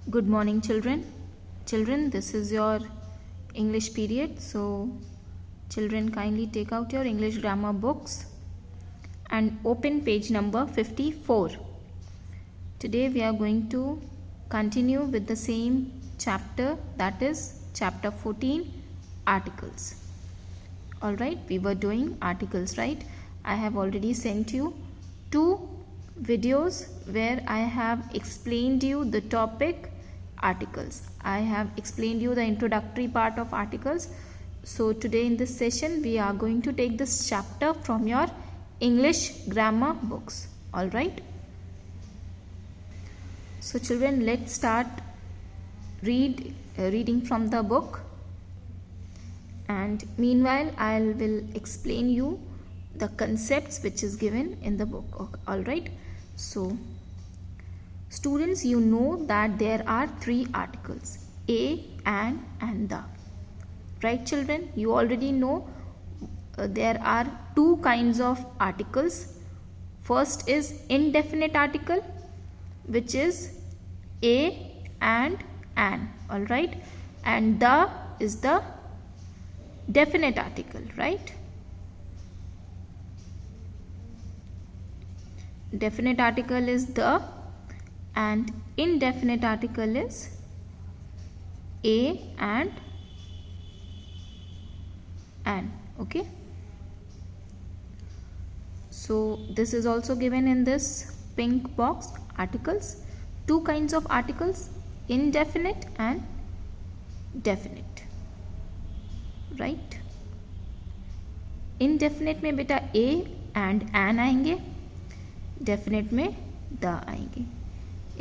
Good morning, children. Children, this is your English period. So, children, kindly take out your English grammar books and open page number 54. Today, we are going to continue with the same chapter, that is chapter 14, articles. Alright, we were doing articles, right? I have already sent you 2 videos where I have explained you the topic articles. I have explained you the introductory part of articles. So today in this session we are going to take this chapter from your English grammar books. Alright. So children, let's start reading from the book. And meanwhile I will explain you the concepts which is given in the book. Alright. So students, you know that there are 3 articles, a, and the. Right children, you already know there are 2 kinds of articles. First is indefinite article, which is a and an. Alright. And the is the definite article, right? Definite article is the, and indefinite article is a and an. Okay. So this is also given in this pink box. Articles, 2 kinds of articles, indefinite and definite. Right indefinite में बेटा A and N आएंगे, definite में the आएंगे.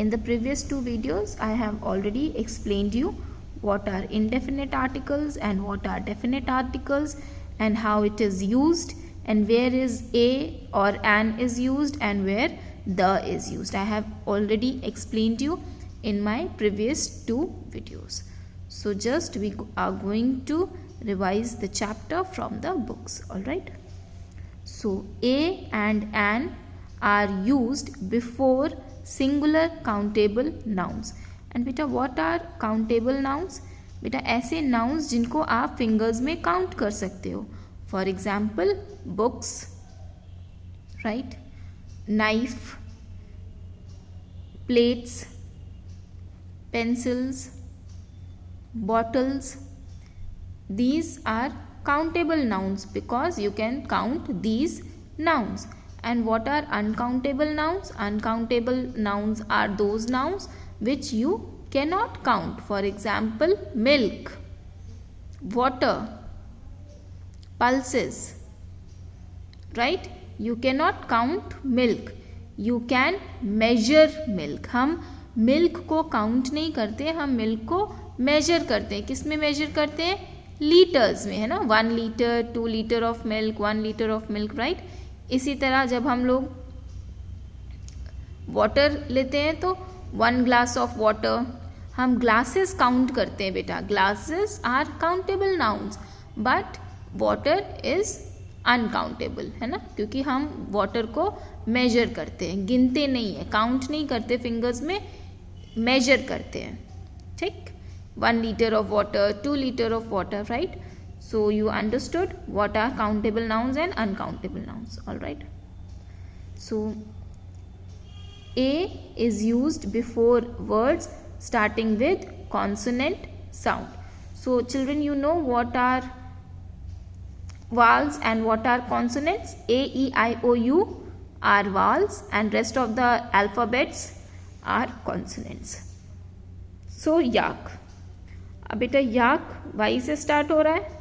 In the previous 2 videos I have already explained you what are indefinite articles and what are definite articles and how it is used and where is a or an is used and where the is used. I have already explained you in my previous 2 videos. So just we are going to revise the chapter from the books. Alright. So a and an are used before singular countable nouns. And beta what are countable nouns? बेटा ऐसे nouns जिनको आप fingers में count कर सकते हो. For example, books, right? Knife, plates, pencils, bottles. These are countable nouns because you can count these nouns. And what are uncountable nouns? Uncountable nouns are those nouns which you cannot count. For example, milk, water, pulses, right? You cannot count milk. You can measure milk. हम milk को count नहीं करते, हम milk को measure करते हैं. किस में measure करते हैं? लीटर्स में, है ना. 1 litre, 2 litre of milk, 1 litre of milk, right. इसी तरह जब हम लोग वाटर लेते हैं तो 1 ग्लास ऑफ वाटर. हम ग्लासेस काउंट करते हैं बेटा. Glasses are countable nouns but water is uncountable, है ना, क्योंकि हम वाटर को मेजर करते हैं, गिनते नहीं है, काउंट नहीं करते फिंगर्स में, मेजर करते हैं. ठीक. 1 liter of water, 2 liter of water, right? So you understood what are countable nouns and uncountable nouns. All right. So a is used before words starting with consonant sound. So children, you know what are vowels and what are consonants. A, E, I, O, U are vowels and rest of the alphabets are consonants. So yak. अब बेटा याक Y से start हो रहा है,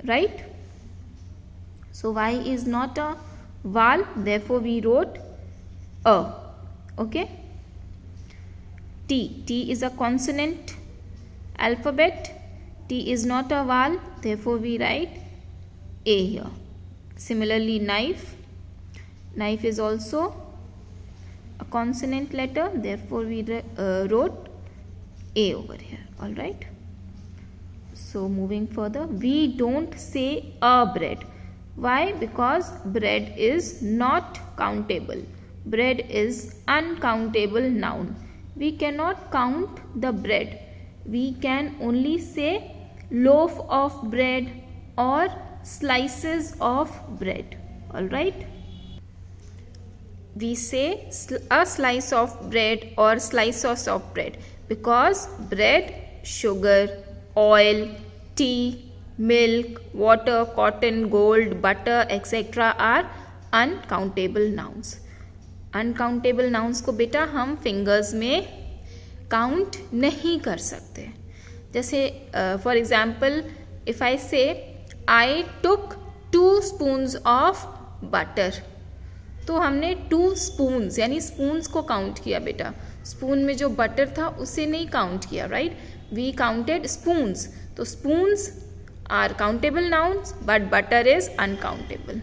right. So Y is not a vowel, therefore we wrote a. Okay. T, T is a consonant alphabet. T is not a vowel, therefore we write a here. Similarly knife, knife is also a consonant letter, therefore we wrote a over here. All right. So moving further, we don't say a bread. Why? Because bread is not countable. Bread is uncountable noun. we cannot count the bread. We can only say loaf of bread or slices of bread. All right. We say a slice of bread or slices of bread because bread, sugar, oil, tea, milk, water, cotton, gold, butter, etc. are uncountable nouns. Uncountable nouns को बेटा हम fingers में count नहीं कर सकते. जैसे for example if I से आई टुक 2 spoons of butter, तो हमने 2 spoons यानी स्पून्स को काउंट किया बेटा. स्पून में जो बटर था उसे नहीं काउंट किया, राइट. We counted spoons. तो spoons are countable nouns but butter is uncountable.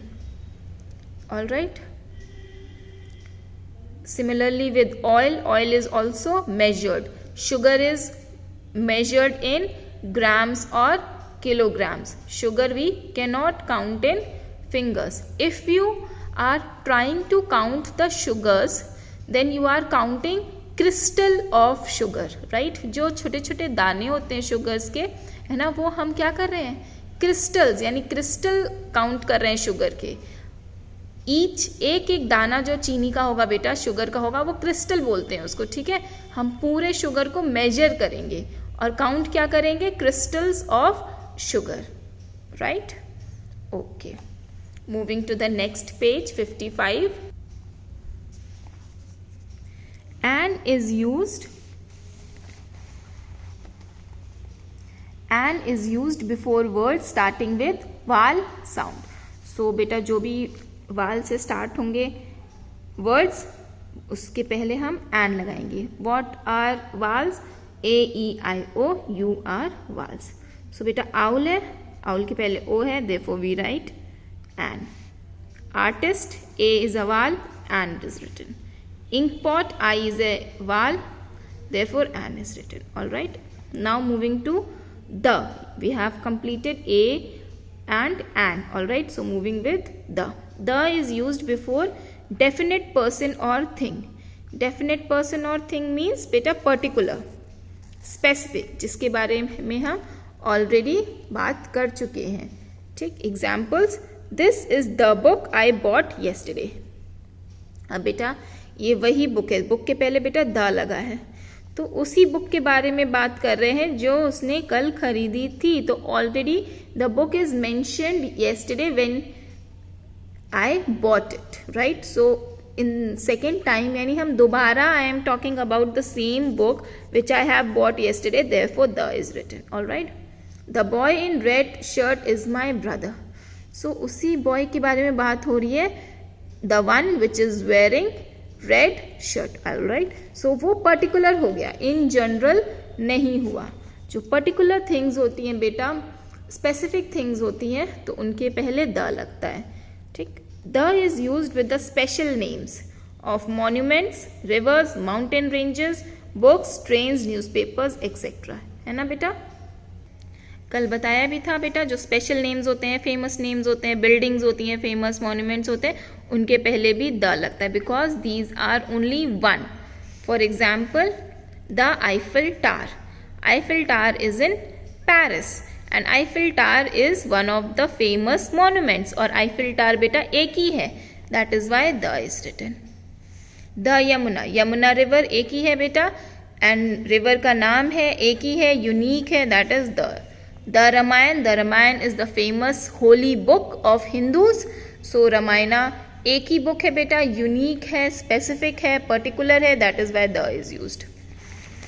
All right. Similarly with oil, oil is also measured. Sugar is measured in grams or kilograms. Sugar we cannot count in fingers. If you are trying to count the sugars, then you are counting crystal of sugar, right? जो छोटे छोटे दाने होते हैं sugars के, है ना, वो हम क्या कर रहे हैं, क्रिस्टल्स यानी क्रिस्टल काउंट कर रहे हैं शुगर के. ईच एक एक दाना जो चीनी का होगा बेटा, शुगर का होगा, वो क्रिस्टल बोलते हैं उसको, ठीक है. हम पूरे शुगर को मेजर करेंगे और काउंट क्या करेंगे, crystals of sugar, right. Okay, moving to the next page 55. An is used before words starting with vowel sound. So बेटा जो भी वाल से स्टार्ट होंगे वर्ड्स, उसके पहले हम एन लगाएंगे. What are vowels? A E I O U are vowels. So बेटा आउल है, आउल के पहले ओ है, therefore we write an. Artist, A is a vowel, an is written. Ink pot, I is a vowel, therefore an is written. All right. Now moving to the, we have completed a and an. All right, so moving with the. The is used before definite person or thing. Definite person or thing means बेटा particular, specific, जिसके बारे में हम already बात कर चुके हैं, ठीक. Examples: This is the book I bought yesterday. अब बेटा ये वही बुक है, बुक के पहले बेटा द लगा है, तो उसी बुक के बारे में बात कर रहे हैं जो उसने कल खरीदी थी. तो already the book is mentioned yesterday when I bought it, right. So in second time यानी हम दोबारा I am talking about the same book which I have bought yesterday, therefore the is written. All right. The boy in red shirt is my brother. So उसी boy के बारे में बात हो रही है, the one which is wearing red shirt. All right. So वो particular हो गया, इन जनरल नहीं हुआ. जो पर्टिकुलर थिंग्स होती हैं बेटा, स्पेसिफिक थिंग्स होती हैं, तो उनके पहले द लगता है, ठीक. The is used with the special names of monuments, reverse, mountain ranges, books, trains, newspapers etcetera, है ना बेटा. कल बताया भी था बेटा, जो स्पेशल नेम्स होते हैं, फेमस नेम्स होते हैं, बिल्डिंग्स होती हैं, फेमस मॉन्यूमेंट्स होते हैं, उनके पहले भी द लगता है, because these are only one. For example the Eiffel tower. Eiffel tower is in Paris and Eiffel tower is one of the famous monuments. और आईफिल टावर बेटा एक ही है, that is why the is written. The Yamuna, Yamuna river एक ही है बेटा, and river का नाम है एक ही है, यूनिक है, that is the. The Ramayan is the famous holy book of Hindus. So Ramayana एक ही बुक है बेटा, यूनिक है, स्पेसिफिक है, पर्टिकुलर है, that is why the is used.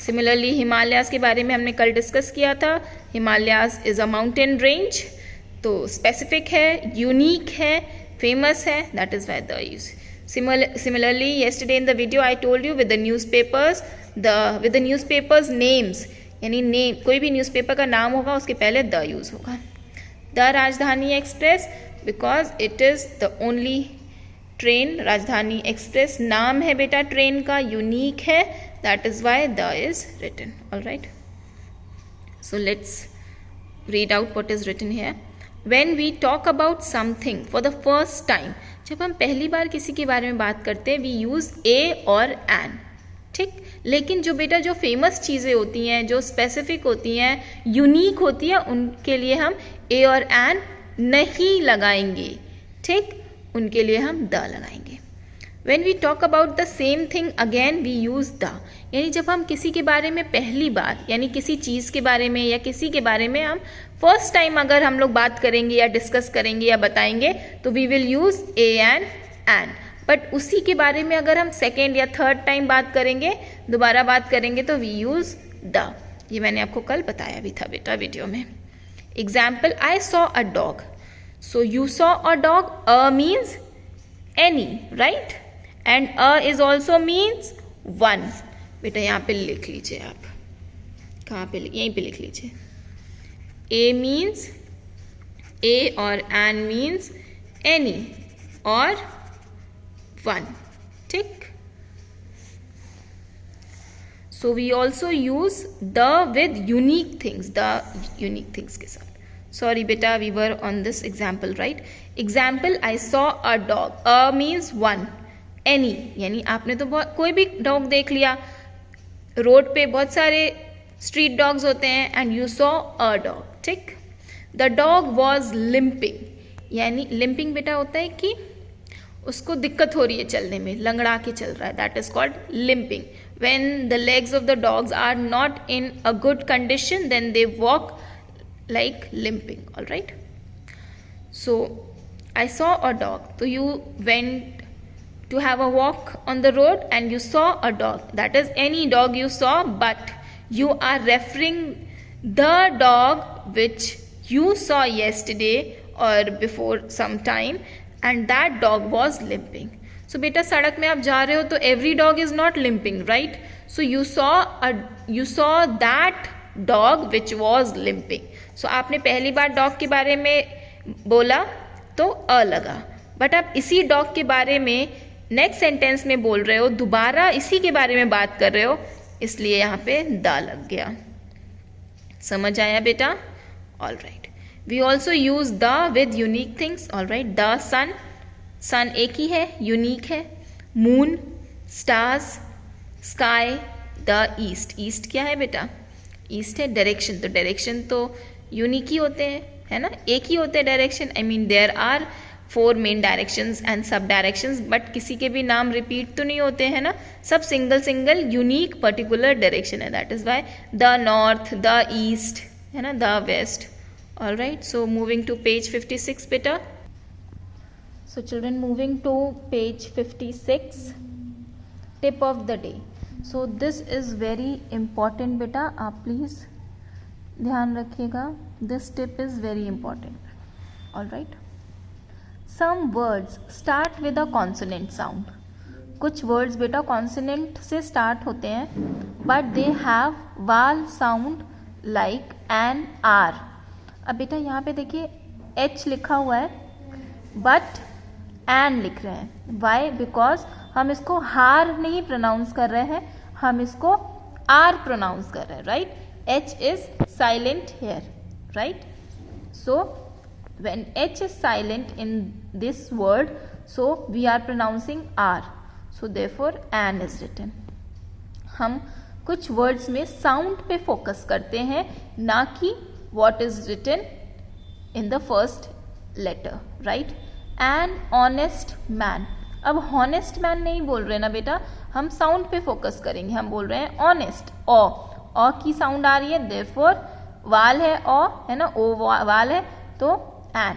Similarly Himalayas के बारे में हमने कल डिस्कस किया था. Himalayas is a mountain range, तो स्पेसिफिक है, यूनिक है, फेमस है, that is why the use. Similarly, yesterday in the video I told you with the newspapers names, यानी नेम, कोई भी न्यूज़पेपर का नाम होगा उसके पहले द यूज होगा. The Rajdhani Express, because it is the only train. Rajdhani Express नाम है बेटा ट्रेन का, यूनिक है, that is why the is written. All right. So let's read out what is written here. When we talk about something for the first time, जब हम पहली बार किसी के बारे में बात करते हैं, we use a और an, ठीक। लेकिन जो बेटा जो फेमस चीज़ें होती हैं, जो स्पेसिफिक होती हैं, यूनिक होती हैं, उनके लिए हम ए और एन नहीं लगाएंगे, ठीक, उनके लिए हम द लगाएंगे। When we talk about the same thing again we use the, यानी जब हम किसी के बारे में पहली बार, यानी किसी चीज़ के बारे में या किसी के बारे में हम फर्स्ट टाइम अगर हम लोग बात करेंगे या डिस्कस करेंगे या बताएंगे तो we will use a an. But उसी के बारे में अगर हम सेकेंड या थर्ड टाइम बात करेंगे, दोबारा बात करेंगे, तो वी यूज़ द। ये मैंने आपको कल बताया भी था बेटा वीडियो में। Example, I saw a dog. So you saw a dog, a means any, right, and a is also means one. बेटा यहाँ पे लिख लीजिए आप, कहाँ पे, यहीं पे लिख लीजिए। ए मीन्स ए और एन मीन्स एनी और वन, ठीक। So we also use the with unique things, the unique things के साथ। सॉरी बेटा, we were on this example, right. Example, I saw a dog, a means one, any यानी आपने तो बहुत कोई भी डॉग देख लिया, रोड पे बहुत सारे स्ट्रीट डॉग्स होते हैं, and you saw a dog, ठीक। द डॉग वॉज लिम्पिंग, यानी लिम्पिंग बेटा होता है कि उसको दिक्कत हो रही है चलने में, लंगड़ा के चल रहा है, that is called limping. When the legs of the dogs are not in a good condition then they walk like limping, all right. So I saw a dog, तो you went to have a walk on the road and you saw a dog, that is any dog you saw, but you are referring the dog which you saw yesterday or before some time and that dog was limping. So beta सड़क में आप जा रहे हो तो every dog is not limping, right? So you saw that dog which was limping. So आपने पहली बार dog के बारे में बोला तो अ लगा, बट आप इसी डॉग के बारे में नेक्स्ट सेंटेंस में बोल रहे हो, दोबारा इसी के बारे में बात कर रहे हो, इसलिए यहाँ पे द लग गया। समझ आया बेटा? All right. We also use the with unique things, all right. The sun, sun एक ही है, यूनिक है। Moon, stars, sky, the east, east क्या है बेटा? ईस्ट है। डायरेक्शन, तो डायरेक्शन तो यूनिक ही होते हैं, है ना, एक ही होते हैं direction. I mean there are 4 main directions and sub directions, but किसी के भी नाम रिपीट तो नहीं होते हैं ना, सब single single unique particular direction है, that is why the north, the east, है ना, the west, all right. So moving to page 56 बेटा। So children, moving to page 56, tip of the day. So this is very important बेटा, आप please ध्यान रखिएगा, this tip is very important, all right. Some words start with a consonant sound. कुछ words बेटा consonant से start होते हैं, but they have वाल साउंड लाइक एन आर। अब बेटा यहाँ पे देखिए एच लिखा हुआ है, बट एन लिख रहे हैं। वाई? बिकॉज हम इसको हार नहीं प्रोनाउंस कर रहे हैं, हम इसको आर प्रोनाउंस कर रहे हैं, right. H is silent here, right. So when H is silent in this word, so we are pronouncing R. So therefore an is written. हम कुछ words में sound पे focus करते हैं, ना कि what is written in the first letter, right? An honest man. अब honest man नहीं बोल रहे ना बेटा, हम sound पे focus करेंगे, हम बोल रहे हैं honest, ओ की sound आ रही है, therefore वाल है ओ, है ना, ओ वाल है तो एन,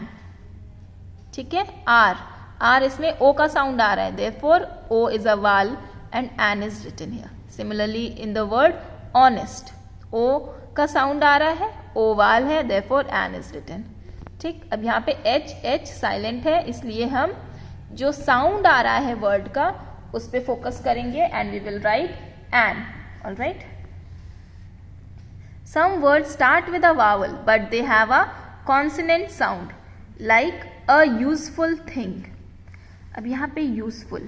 ठीक है। आर इसमें ओ का साउंड आ रहा है, therefore O is a vowel and an is written here. Similarly in the word honest, O का साउंड आ रहा है, ओ वाल है, therefore एन इज रिटन, ठीक। अब यहाँ पे एच साइलेंट है, इसलिए हम जो साउंड आ रहा है वर्ड का उस पे फोकस करेंगे and we will write an, all right. Some word start with a vowel but they have a consonant sound like a useful thing. अब यहाँ पे यूजफुल,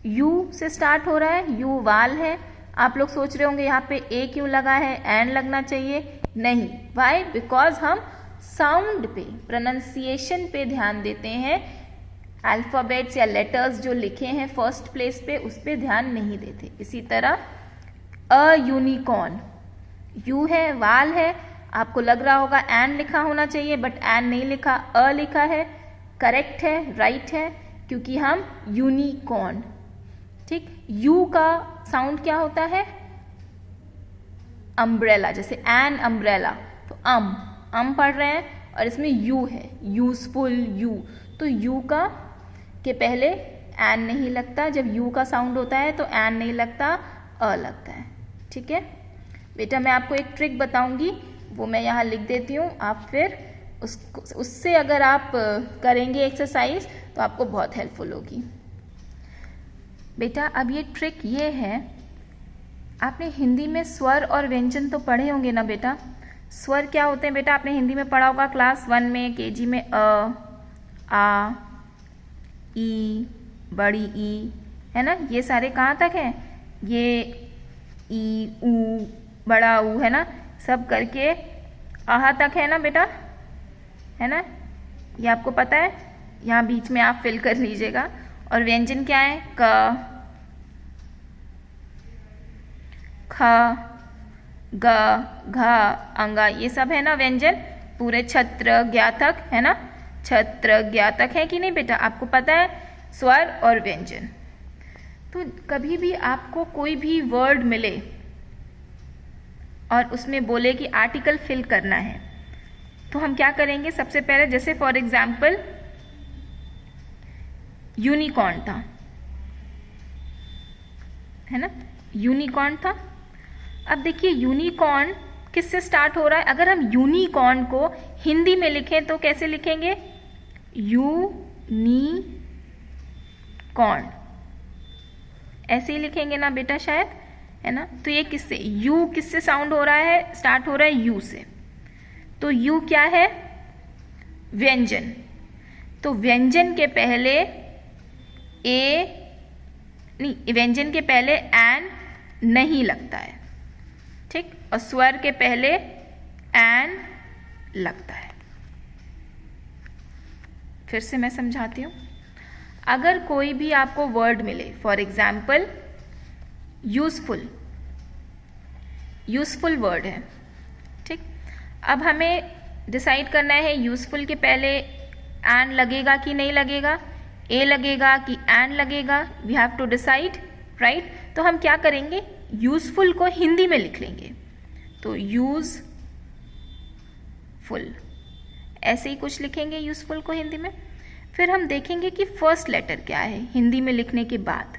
यू से स्टार्ट हो रहा है, यू वाल है। आप लोग सोच रहे होंगे यहाँ पे ए क्यों लगा है, एन लगना चाहिए, नहीं। वाई? बिकॉज हम साउंड पे, प्रोनाउंसिएशन पे ध्यान देते हैं अल्फ़ाबेट्स या लेटर्स जो लिखे हैं फर्स्ट प्लेस पे उस पर ध्यान नहीं देते। इसी तरह अ यूनिकॉर्न, यू है, वाल है, आपको लग रहा होगा एन लिखा होना चाहिए बट एन नहीं लिखा, अ लिखा है, करेक्ट है, राइट है, क्योंकि हम यूनिकॉर्न, ठीक। यू का साउंड क्या होता है? अम्ब्रेला, जैसे एन अम्ब्रेला, तो अम पढ़ रहे हैं और इसमें यू है, यूजफुल यू, तो यू का के पहले एन नहीं लगता, जब यू का साउंड होता है तो एन नहीं लगता, अ लगता है, ठीक है बेटा। मैं आपको एक ट्रिक बताऊंगी, वो मैं यहाँ लिख देती हूँ, आप फिर उससे अगर आप करेंगे एक्सरसाइज तो आपको बहुत हेल्पफुल होगी बेटा। अब ये ट्रिक ये है, आपने हिंदी में स्वर और व्यंजन तो पढ़े होंगे ना बेटा। स्वर क्या होते हैं बेटा? आपने हिंदी में पढ़ा होगा क्लास 1 में, केजी में, अ, आ, ई, बड़ी ई, है ना, ये सारे कहाँ तक हैं? ये ई, ऊ, बड़ा ऊ, है ना, सब करके आहा तक है ना बेटा, है ना, ये आपको पता है, यहाँ बीच में आप फिल कर लीजिएगा। और व्यंजन क्या है? क, ख, ग, घ, अंगा, ये सब है ना व्यंजन, पूरे छत्र ज्ञातक, है ना, छत्र ज्ञातक है कि नहीं बेटा? आपको पता है स्वर और व्यंजन। तो कभी भी आपको कोई भी वर्ड मिले और उसमें बोले कि आर्टिकल फिल करना है, तो हम क्या करेंगे? सबसे पहले जैसे फॉर एग्जाम्पल यूनिकॉर्न था, है ना, यूनिकॉर्न था। अब देखिए यूनिकॉर्न किससे स्टार्ट हो रहा है? अगर हम यूनिकॉर्न को हिंदी में लिखें तो कैसे लिखेंगे? यूनिकॉर्न, ऐसे ही लिखेंगे ना बेटा शायद, है ना। तो ये किससे, यू किससे साउंड हो रहा है? स्टार्ट हो रहा है यू से, तो यू क्या है? व्यंजन। तो व्यंजन के पहले नहीं, व्यंजन के पहले एन नहीं लगता है, ठीक, और स्वर के पहले एन लगता है। फिर से मैं समझाती हूं। अगर कोई भी आपको वर्ड मिले, for example useful, useful word है, ठीक। अब हमें डिसाइड करना है यूजफुल के पहले एन लगेगा कि नहीं लगेगा, ए लगेगा कि एन लगेगा, we have to decide, right. तो हम क्या करेंगे? यूजफुल को हिंदी में लिख लेंगे, तो यूजफुल, ऐसे ही कुछ लिखेंगे यूजफुल को हिंदी में। फिर हम देखेंगे कि फर्स्ट लेटर क्या है हिंदी में लिखने के बाद।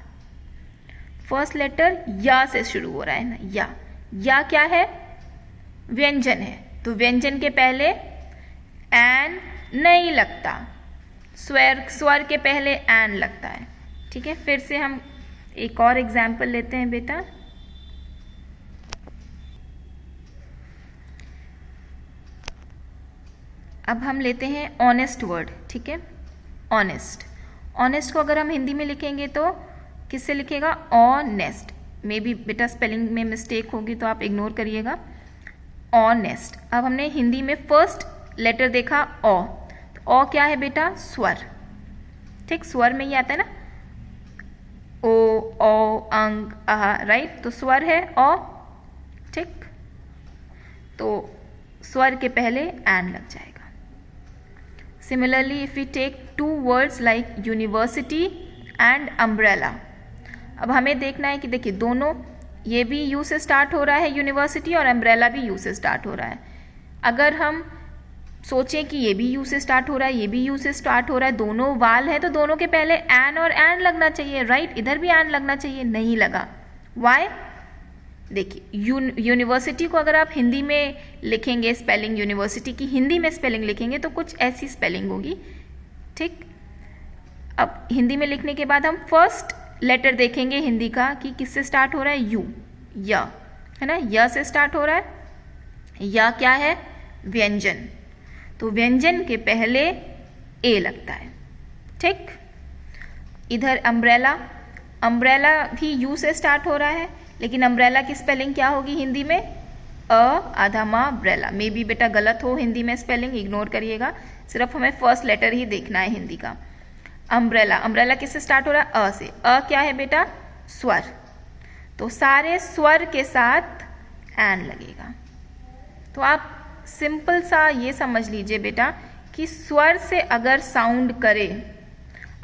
फर्स्ट लेटर या से शुरू हो रहा है ना, या क्या है? व्यंजन है, तो व्यंजन के पहले एन नहीं लगता, स्वर के पहले एन लगता है, ठीक है। फिर से हम एक और एग्जाम्पल लेते हैं बेटा। अब हम लेते हैं ऑनेस्ट वर्ड, ठीक है, ऑनेस्ट। ऑनेस्ट को अगर हम हिंदी में लिखेंगे तो किससे लिखेगा? ऑनेस्ट। मे बी बेटा स्पेलिंग में मिस्टेक होगी तो आप इग्नोर करिएगा, ऑनेस्ट। अब हमने हिंदी में फर्स्ट लेटर देखा ओ, तो ओ क्या है बेटा? स्वर, ठीक, स्वर में ही आता है ना, ओ, ओ, अंग, आहा, राइट, तो स्वर है ओ, ठीक, तो स्वर के पहले एन लग जाएगा। Similarly, if we take two words like university and umbrella, अब हमें देखना है कि देखिए दोनों, ये भी यू से स्टार्ट हो रहा है यूनिवर्सिटी, और अम्ब्रेला भी यू से स्टार्ट हो रहा है। अगर हम सोचें कि ये भी यू से स्टार्ट हो रहा है, ये भी यू से स्टार्ट हो रहा है, दोनों वाल है, तो दोनों के पहले एन और एन लगना चाहिए, राइट। इधर भी एन लगना चाहिए, नहीं लगा, वाई? देखिए यूनिवर्सिटी को अगर आप हिंदी में लिखेंगे, स्पेलिंग यूनिवर्सिटी की हिंदी में स्पेलिंग लिखेंगे तो कुछ ऐसी स्पेलिंग होगी, ठीक। अब हिंदी में लिखने के बाद हम फर्स्ट लेटर देखेंगे हिंदी का कि किससे स्टार्ट हो रहा है? यू, या, है ना, या से स्टार्ट हो रहा है। या क्या है? व्यंजन, तो व्यंजन के पहले ए लगता है, ठीक। इधर अम्ब्रेला, अम्ब्रेला भी यू से स्टार्ट हो रहा है, लेकिन अम्ब्रेला की स्पेलिंग क्या होगी हिंदी में? अ आधा मा ब्रेला। मे बी बेटा गलत हो हिंदी में स्पेलिंग, इग्नोर करिएगा, सिर्फ हमें फर्स्ट लेटर ही देखना है हिंदी का। अम्ब्रेला, अम्ब्रेला किससे स्टार्ट हो रहा है? अ से। अ क्या है बेटा? स्वर। तो सारे स्वर के साथ एन लगेगा। तो आप सिंपल सा ये समझ लीजिए बेटा कि स्वर से अगर साउंड करे,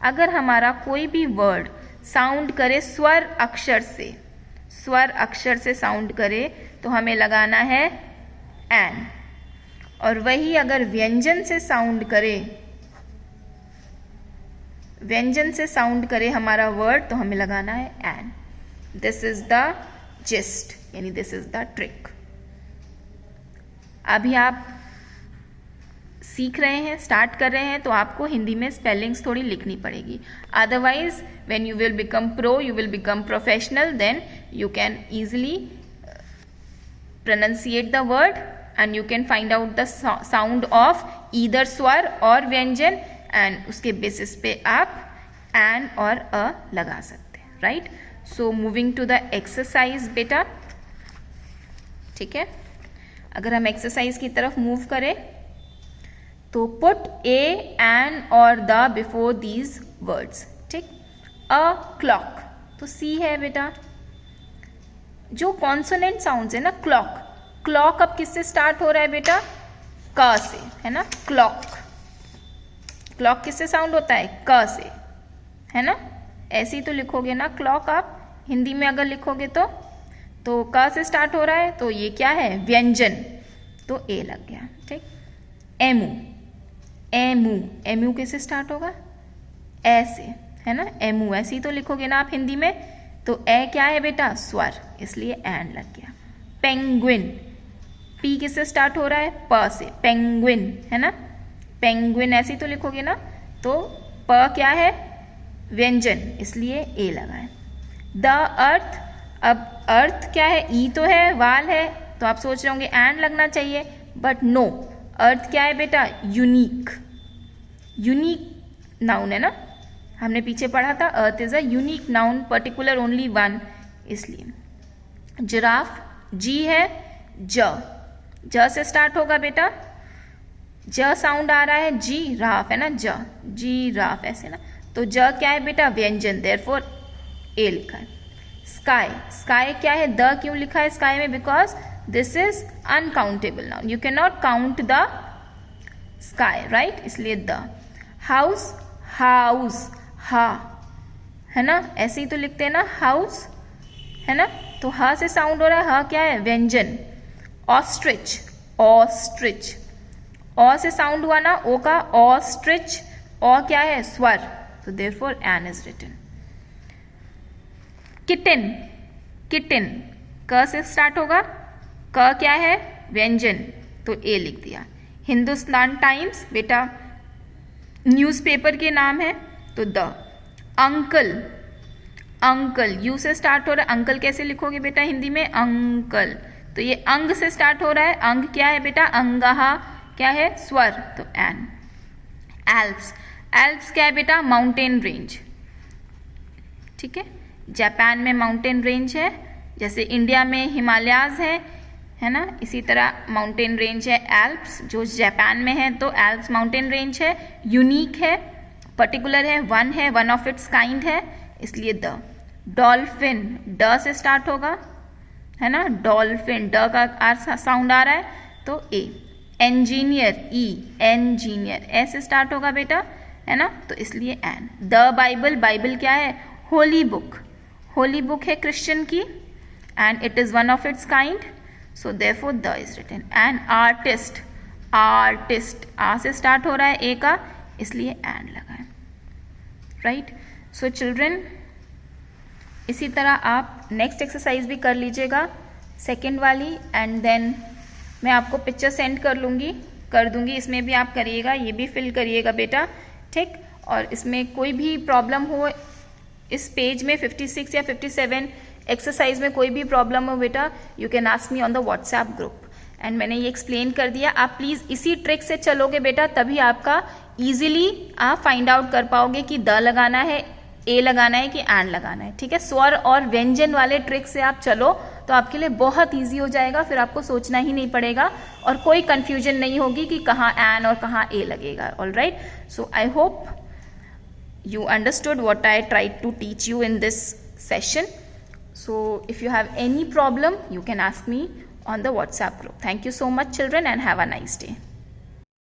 अगर हमारा कोई भी वर्ड साउंड करे स्वर अक्षर से, स्वर अक्षर से साउंड करे तो हमें लगाना है एन। और वही अगर व्यंजन से साउंड करे, व्यंजन से साउंड करे हमारा वर्ड तो हमें लगाना है an. This is the gist, यानी दिस इज द ट्रिक। अभी आप सीख रहे हैं, स्टार्ट कर रहे हैं, तो आपको हिंदी में स्पेलिंग्स थोड़ी लिखनी पड़ेगी। Otherwise when you will become pro, you will become professional, then you can easily pronunciate the word and you can find out the sound of either स्वर और व्यंजन, and उसके बेसिस पे आप एन और अ लगा सकते हैं, right. So moving to the exercise बेटा, ठीक है। अगर हम एक्सरसाइज की तरफ मूव करें तो पुट ए, एन और द बिफोर दीज वर्ड्स, ठीक। अ क्लॉक, तो सी है बेटा। जो कॉन्सोनेंट साउंड्स है ना, क्लॉक, क्लॉक अब किससे स्टार्ट हो रहा है बेटा? क से, है ना। क्लॉक, क्लॉक किससे साउंड होता है? क से, है ना। ऐसे ही तो लिखोगे ना क्लॉक, आप हिंदी में अगर लिखोगे तो क से स्टार्ट हो रहा है, तो ये क्या है? व्यंजन, तो ए लग गया, ठीक। एमू, एमू, एमू किससे स्टार्ट होगा? ए से, है ना। एमू ऐसे ही तो लिखोगे ना आप हिंदी में, तो ए क्या है बेटा? स्वर, इसलिए एन लग गया। पेंगुइन, पी किससे स्टार्ट हो रहा है? प से, पेंगुइन, है ना। पेंगुइन ऐसे ही तो लिखोगे ना, तो प क्या है? व्यंजन, इसलिए ए लगा है। द अर्थ, अब अर्थ क्या है? ई तो है, वाल है, तो आप सोच रहे होंगे एन लगना चाहिए, बट नो। अर्थ क्या है बेटा? यूनिक, यूनिक नाउन है ना, हमने पीछे पढ़ा था। Earth is a unique noun, particular only one, इसलिए। जिराफ, जी है, ज से स्टार्ट होगा बेटा। ज साउंड आ रहा है, जी राफ है ना, जी राफ ऐसे ना, तो ज क्या है बेटा? व्यंजन, देयरफॉर ए लिखा है। स्काई, स्काई क्या है? द क्यों लिखा है स्काई में? Because this is uncountable noun, you can not count the sky, right, इसलिए द। हाउस, हाउस, हा, है ना, ऐसे ही तो लिखते हैं ना हाउस, है ना, तो हा से साउंड हो रहा है, हा क्या है? व्यंजन। ऑस्ट्रिच, ऑस्ट्रिच, ओ से साउंड हुआ ना, ओ का, ऑस्ट्रिच, ओ क्या है? स्वर, तो therefore an is written. Kitten, kitten, क से स्टार्ट होगा, क क्या है? व्यंजन, तो ए लिख दिया। हिंदुस्तान टाइम्स बेटा न्यूज़पेपर के नाम है, तो द। अंकल, अंकल, यू से स्टार्ट हो रहा है, अंकल कैसे लिखोगे बेटा हिंदी में? अंकल, तो ये अंग से स्टार्ट हो रहा है, अंग क्या है बेटा? अंगहा क्या है? स्वर, तो एन। एल्प्स, एल्प्स क्या है बेटा? माउंटेन रेंज, ठीक है। जापान में माउंटेन रेंज है, जैसे इंडिया में हिमालयाज है ना, इसी तरह माउंटेन रेंज है एल्प्स, जो जापान में है, तो एल्प्स माउंटेन रेंज है, यूनिक है, पर्टिकुलर है, वन ऑफ इट्स काइंड है, इसलिए द। डॉल्फिन, ड से स्टार्ट होगा, है ना, डॉल्फिन, ड का साउंड आ रहा है, तो ए। इंजीनियर, ई, इंजीनियर, ए से स्टार्ट होगा बेटा, है ना, तो इसलिए एन। द बाइबल, बाइबल क्या है? होली बुक, होली बुक है क्रिश्चियन की, and it is one of its kind, so therefore the is written. And artist, artist, आ से स्टार्ट हो रहा है ए का, इसलिए एन लगा है, राइट। सो चिल्ड्रन, इसी तरह आप नेक्स्ट एक्सरसाइज भी कर लीजिएगा, सेकेंड वाली, एंड देन मैं आपको पिक्चर सेंड कर दूंगी, इसमें भी आप करिएगा, ये भी फिल करिएगा बेटा, ठीक। और इसमें कोई भी प्रॉब्लम हो, इस पेज में 56 या 57 एक्सरसाइज में कोई भी प्रॉब्लम हो बेटा, you can ask me on the WhatsApp group, and मैंने ये एक्सप्लेन कर दिया। आप प्लीज़ इसी ट्रिक से चलोगे बेटा, तभी आपका इजीली आप फाइंड आउट कर पाओगे कि द लगाना है, ए लगाना है कि एन लगाना है, ठीक है। स्वर और व्यंजन वाले ट्रिक से आप चलो तो आपके लिए बहुत इजी हो जाएगा, फिर आपको सोचना ही नहीं पड़ेगा और कोई कंफ्यूजन नहीं होगी कि कहाँ एन और कहाँ ए लगेगा। All right, so I hope you understood what I tried to teach you in this session. So if you have any problem, you can ask me on the WhatsApp group. Thank you so much children, and have a nice day.